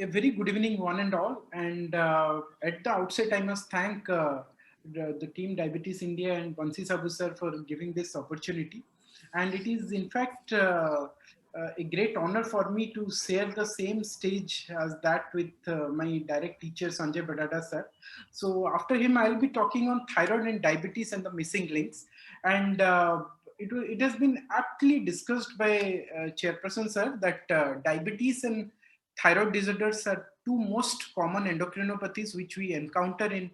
A very good evening, one and all. And at the outset, I must thank the team Diabetes India and Vansi Sabu sir for giving this opportunity. And it is, in fact, a great honor for me to share the same stage as that with my direct teacher, Sanjay Badada sir. So after him, I'll be talking on thyroid and diabetes and the missing links. And it has been aptly discussed by Chairperson sir that diabetes and thyroid disorders are two most common endocrinopathies which we encounter in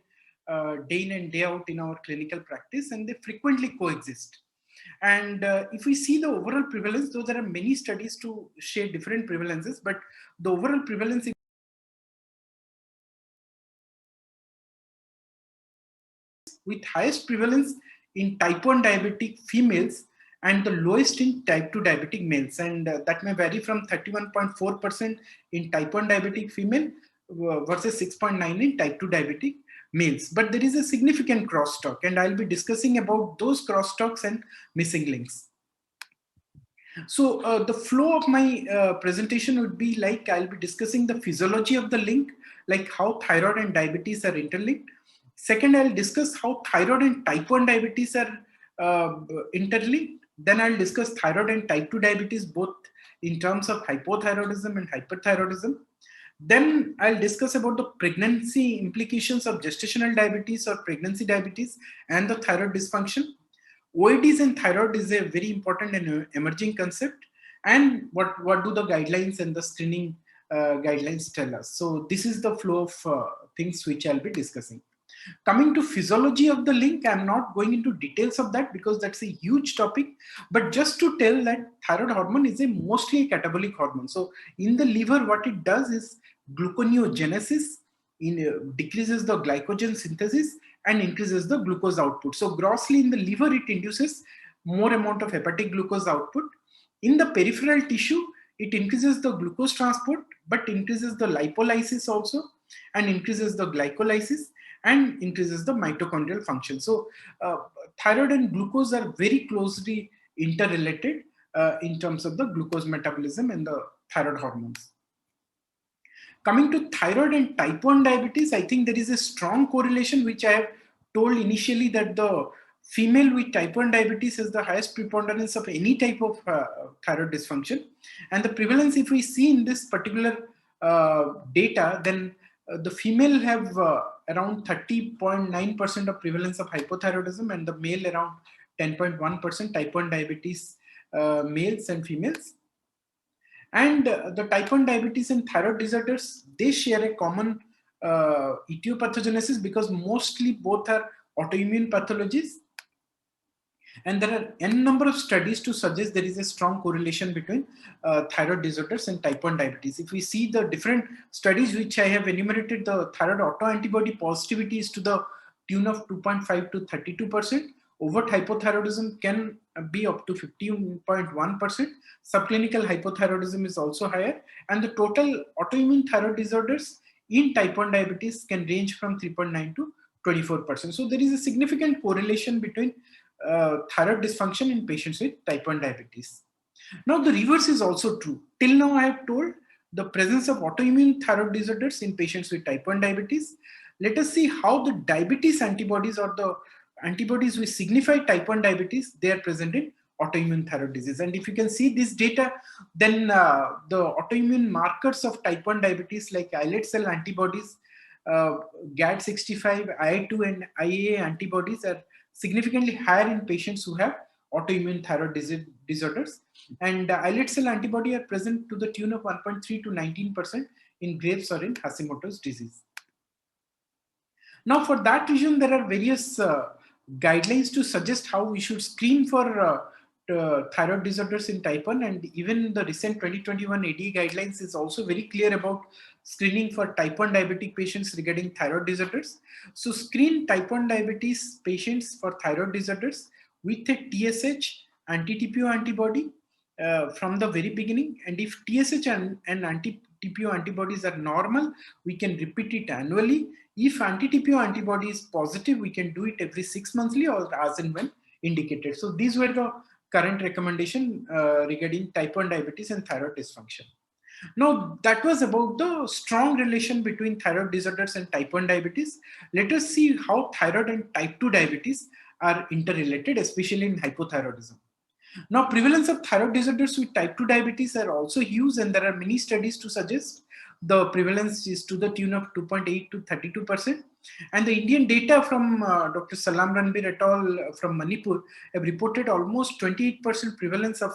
day in and day out in our clinical practice, and they frequently coexist. And if we see the overall prevalence, though there are many studies to share different prevalences, but the overall prevalence with highest prevalence in type 1 diabetic females and the lowest in type 2 diabetic males. And that may vary from 31.4% in type 1 diabetic female versus 6.9 in type 2 diabetic males. But there is a significant crosstalk, and I'll be discussing about those crosstalks and missing links. So the flow of my presentation would be like I'll be discussing the physiology of the link, like how thyroid and diabetes are interlinked. Second, I'll discuss how thyroid and type 1 diabetes are interlinked. Then I'll discuss thyroid and type 2 diabetes, both in terms of hypothyroidism and hyperthyroidism. Then I'll discuss about the pregnancy implications of gestational diabetes or pregnancy diabetes and the thyroid dysfunction. OADs and thyroid is a very important and emerging concept. And what do the guidelines and the screening guidelines tell us? So this is the flow of things which I'll be discussing. Coming to physiology of the link, I'm not going into details of that because that's a huge topic, but just to tell that thyroid hormone is a mostly a catabolic hormone. So in the liver, what it does is gluconeogenesis, decreases the glycogen synthesis and increases the glucose output. So grossly in the liver, it induces more amount of hepatic glucose output. In the peripheral tissue, it increases the glucose transport, but increases the lipolysis also, and increases the glycolysis, and increases the mitochondrial function. So thyroid and glucose are very closely interrelated in terms of the glucose metabolism and the thyroid hormones. Coming to thyroid and type 1 diabetes, I think there is a strong correlation, which I have told initially, that the female with type 1 diabetes has the highest preponderance of any type of thyroid dysfunction. And the prevalence, if we see in this particular data, then the female have around 30.9% of prevalence of hypothyroidism, and the male around 10.1% type 1 diabetes males and females. And the type 1 diabetes and thyroid disorders, they share a common etiopathogenesis because mostly both are autoimmune pathologies. And there are n number of studies to suggest there is a strong correlation between thyroid disorders and type 1 diabetes. If we see the different studies which I have enumerated, the thyroid autoantibody positivity is to the tune of 2.5 to 32%. Overt hypothyroidism can be up to 15.1%. Subclinical hypothyroidism is also higher. And the total autoimmune thyroid disorders in type 1 diabetes can range from 3.9 to 24%. So there is a significant correlation between thyroid dysfunction in patients with type 1 diabetes. Now, the reverse is also true. Till now, I have told the presence of autoimmune thyroid disorders in patients with type 1 diabetes. Let us see how the diabetes antibodies, or the antibodies which signify type 1 diabetes, they are present in autoimmune thyroid disease. And if you can see this data, then the autoimmune markers of type 1 diabetes like islet cell antibodies, GAD65, IA2 and IAA antibodies are significantly higher in patients who have autoimmune thyroid disorders. And islet cell antibody are present to the tune of 1.3 to 19% in Graves or in Hashimoto's disease. Now, for that reason, there are various guidelines to suggest how we should screen for thyroid disorders in type 1, and even the recent 2021 ADA guidelines is also very clear about screening for type 1 diabetic patients regarding thyroid disorders. So screen type 1 diabetes patients for thyroid disorders with a TSH anti-TPO antibody from the very beginning, and if TSH and anti-TPO antibodies are normal, we can repeat it annually. If anti-TPO antibody is positive, we can do it every 6 monthly or as and when indicated. So these were the current recommendation regarding type 1 diabetes and thyroid dysfunction. Now, that was about the strong relation between thyroid disorders and type 1 diabetes. Let us see how thyroid and type 2 diabetes are interrelated, especially in hypothyroidism. Now, prevalence of thyroid disorders with type 2 diabetes are also huge, and there are many studies to suggest the prevalence is to the tune of 2.8 to 32%. And the Indian data from Dr. Salam Ranbir et al. From Manipur have reported almost 28% prevalence of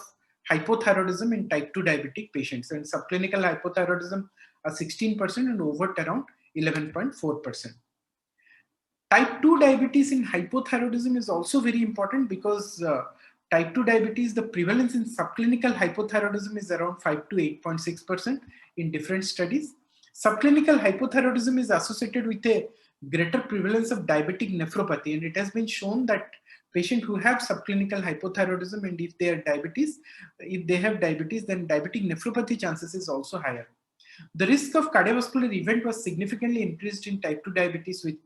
hypothyroidism in type 2 diabetic patients, and subclinical hypothyroidism are 16% and overt around 11.4%. Type 2 diabetes in hypothyroidism is also very important because type 2 diabetes, the prevalence in subclinical hypothyroidism is around 5 to 8.6% in different studies. Subclinical hypothyroidism is associated with a greater prevalence of diabetic nephropathy, and it has been shown that patients who have subclinical hypothyroidism, and if they have diabetes, then diabetic nephropathy chances is also higher. The risk of cardiovascular event was significantly increased in type 2 diabetes with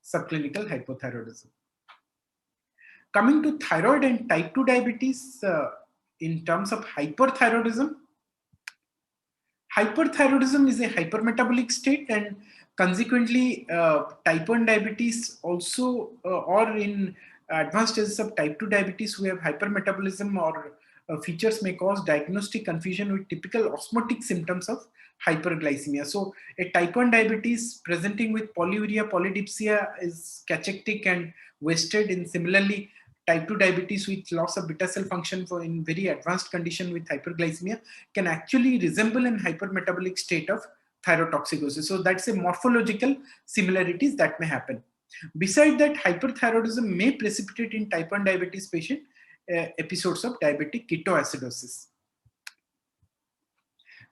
subclinical hypothyroidism. Coming to thyroid and type 2 diabetes, in terms of hyperthyroidism, hyperthyroidism is a hypermetabolic state, and consequently type 1 diabetes also, or in advanced stages of type 2 diabetes who have hypermetabolism or features may cause diagnostic confusion with typical osmotic symptoms of hyperglycemia. So a type 1 diabetes presenting with polyuria, polydipsia is cachectic and wasted, and similarly type 2 diabetes with loss of beta cell function for in very advanced condition with hyperglycemia can actually resemble an hypermetabolic state of thyrotoxicosis. So that's a morphological similarities that may happen. Beside that, hyperthyroidism may precipitate in type 1 diabetes patient episodes of diabetic ketoacidosis.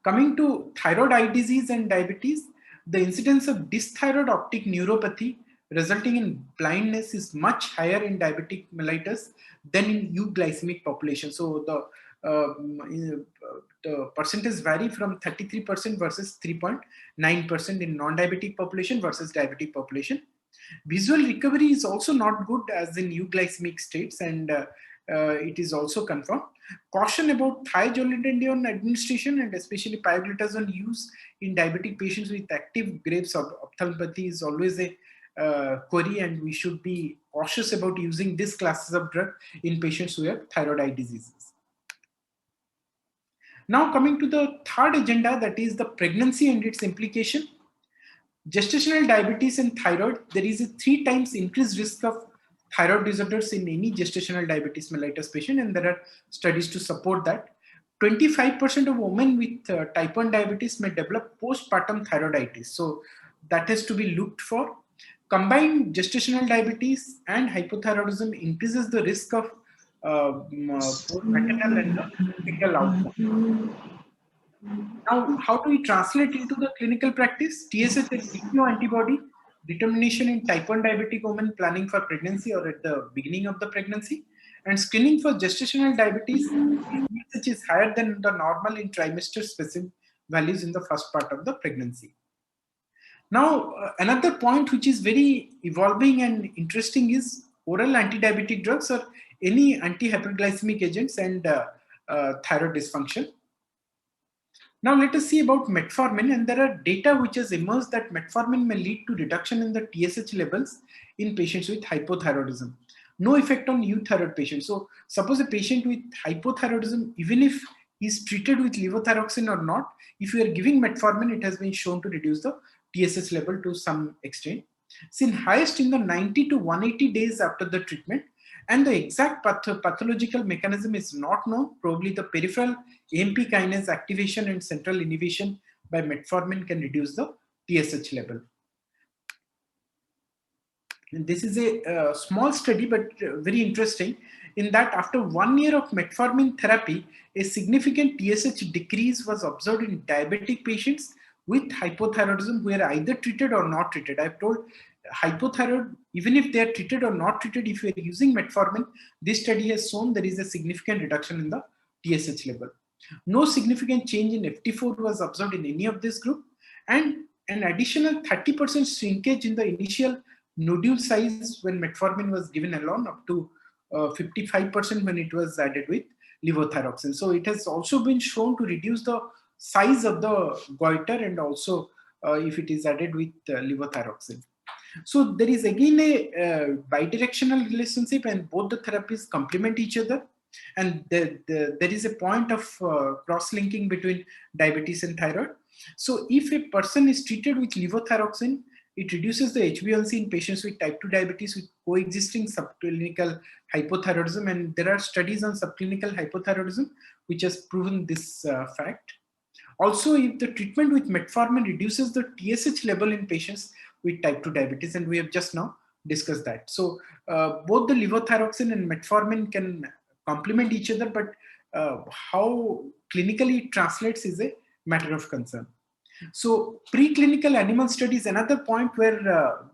Coming to thyroid eye disease and diabetes, the incidence of dysthyroid optic neuropathy resulting in blindness is much higher in diabetic mellitus than in euglycemic population. So the percentage vary from 33% versus 3.9% in non-diabetic population versus diabetic population. Visual recovery is also not good as in euglycemic states, and it is also confirmed. Caution about thiazolidinedione administration and especially pioglitazone use in diabetic patients with active Graves' ophthalmopathy is always a query, and we should be cautious about using this classes of drug in patients who have thyroid eye diseases. Now coming to the third agenda, that is the pregnancy and its implication. Gestational diabetes and thyroid, there is a 3 times increased risk of thyroid disorders in any gestational diabetes mellitus patient, and there are studies to support that. 25% of women with type 1 diabetes may develop postpartum thyroiditis. So that has to be looked for. Combined gestational diabetes and hypothyroidism increases the risk of maternal and fetal outcome. Now, how do we translate into the clinical practice? TSH is TPO antibody determination in type 1 diabetic women planning for pregnancy or at the beginning of the pregnancy, and screening for gestational diabetes. TSH is higher than the normal in trimester specific values in the first part of the pregnancy. Now, another point which is very evolving and interesting is oral anti-diabetic drugs or any anti-hyperglycemic agents and thyroid dysfunction. Now let us see about metformin, and there are data which has emerged that metformin may lead to reduction in the TSH levels in patients with hypothyroidism. No effect on euthyroid patients. So suppose a patient with hypothyroidism, even if he's treated with levothyroxine or not, if you are giving metformin, it has been shown to reduce the TSH level to some extent. Seen highest in the 90 to 180 days after the treatment, and the exact pathological mechanism is not known. Probably the peripheral AMP kinase activation and central inhibition by metformin can reduce the TSH level. And this is a small study, but very interesting, in that after 1 year of metformin therapy, a significant TSH decrease was observed in diabetic patients with hypothyroidism who are either treated or not treated. I've told hypothyroid, even if they are treated or not treated, if you are using metformin, this study has shown there is a significant reduction in the TSH level. No significant change in FT4 was observed in any of this group, and an additional 30% shrinkage in the initial nodule size when metformin was given alone, up to 55% when it was added with levothyroxine. So it has also been shown to reduce the size of the goiter and also if it is added with levothyroxine. So there is again a bidirectional relationship, and both the therapies complement each other. And there is a point of cross-linking between diabetes and thyroid. So if a person is treated with levothyroxine, it reduces the HbA1c in patients with type 2 diabetes with coexisting subclinical hypothyroidism. And there are studies on subclinical hypothyroidism which has proven this fact. Also, if the treatment with metformin reduces the TSH level in patients with type 2 diabetes, and we have just now discussed that. So both the levothyroxine and metformin can complement each other, but how clinically it translates is a matter of concern. So preclinical animal studies, another point where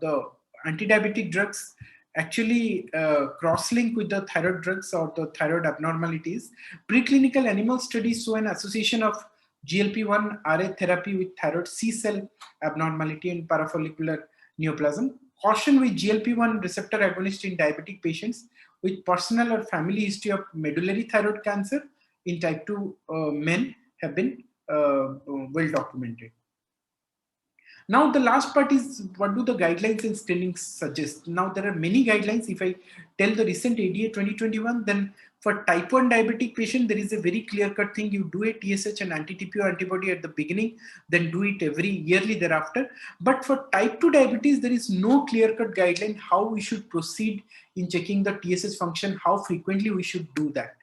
the anti-diabetic drugs actually cross-link with the thyroid drugs or the thyroid abnormalities. Preclinical animal studies show an association of GLP-1 RA therapy with thyroid C cell abnormality and parafollicular neoplasm. Caution with GLP-1 receptor agonist in diabetic patients with personal or family history of medullary thyroid cancer in type 2 men have been well documented. Now the last part is, what do the guidelines and screenings suggest? Now there are many guidelines. If I tell the recent ADA 2021, then for type 1 diabetic patient, there is a very clear-cut thing. You do a TSH and anti-TPO antibody at the beginning, then do it every yearly thereafter. But for type 2 diabetes, there is no clear-cut guideline how we should proceed in checking the TSH function, how frequently we should do that.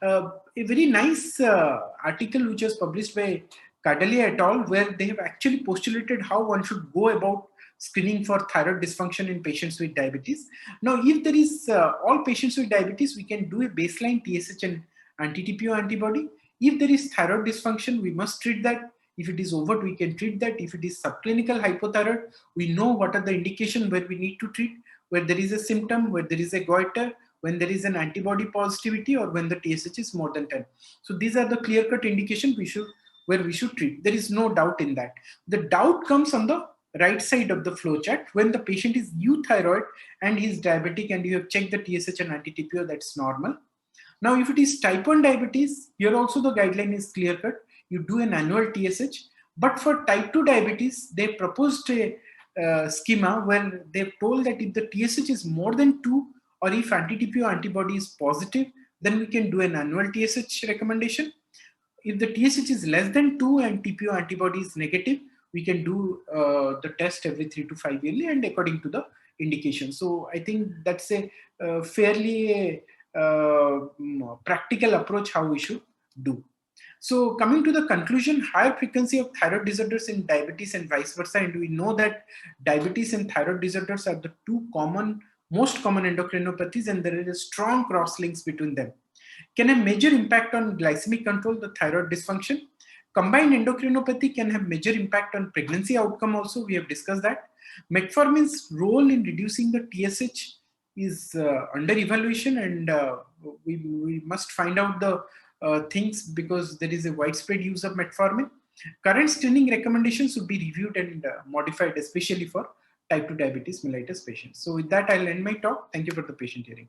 A very nice article which was published by Kadalia et al., where they have actually postulated how one should go about screening for thyroid dysfunction in patients with diabetes. Now, if there is all patients with diabetes, we can do a baseline TSH and anti-TPO antibody. If there is thyroid dysfunction, we must treat that. If it is overt, we can treat that. If it is subclinical hypothyroid, we know what are the indications where we need to treat, where there is a symptom, where there is a goiter, when there is an antibody positivity, or when the TSH is more than 10. So these are the clear-cut indications where we should treat. There is no doubt in that. The doubt comes on the right side of the flowchart when the patient is euthyroid and he is diabetic and you have checked the TSH and anti-TPO, that's normal. Now, if it is type 1 diabetes, here also the guideline is clear-cut. You do an annual TSH. But for type 2 diabetes, they proposed a schema where they've told that if the TSH is more than 2, or if anti-TPO antibody is positive, then we can do an annual TSH recommendation. If the TSH is less than 2 and TPO antibody is negative, we can do the test every 3 to 5 yearly and according to the indication. So I think that's a fairly practical approach how we should do. So coming to the conclusion, higher frequency of thyroid disorders in diabetes and vice versa, and we know that diabetes and thyroid disorders are the two most common endocrinopathies, and there is a strong cross links between them. Can have major impact on glycemic control, the thyroid dysfunction. Combined endocrinopathy can have major impact on pregnancy outcome also, we have discussed that. Metformin's role in reducing the TSH is under evaluation, and we must find out the things because there is a widespread use of metformin. Current screening recommendations should be reviewed and modified, especially for type 2 diabetes mellitus patients. So with that, I'll end my talk. Thank you for the patient hearing.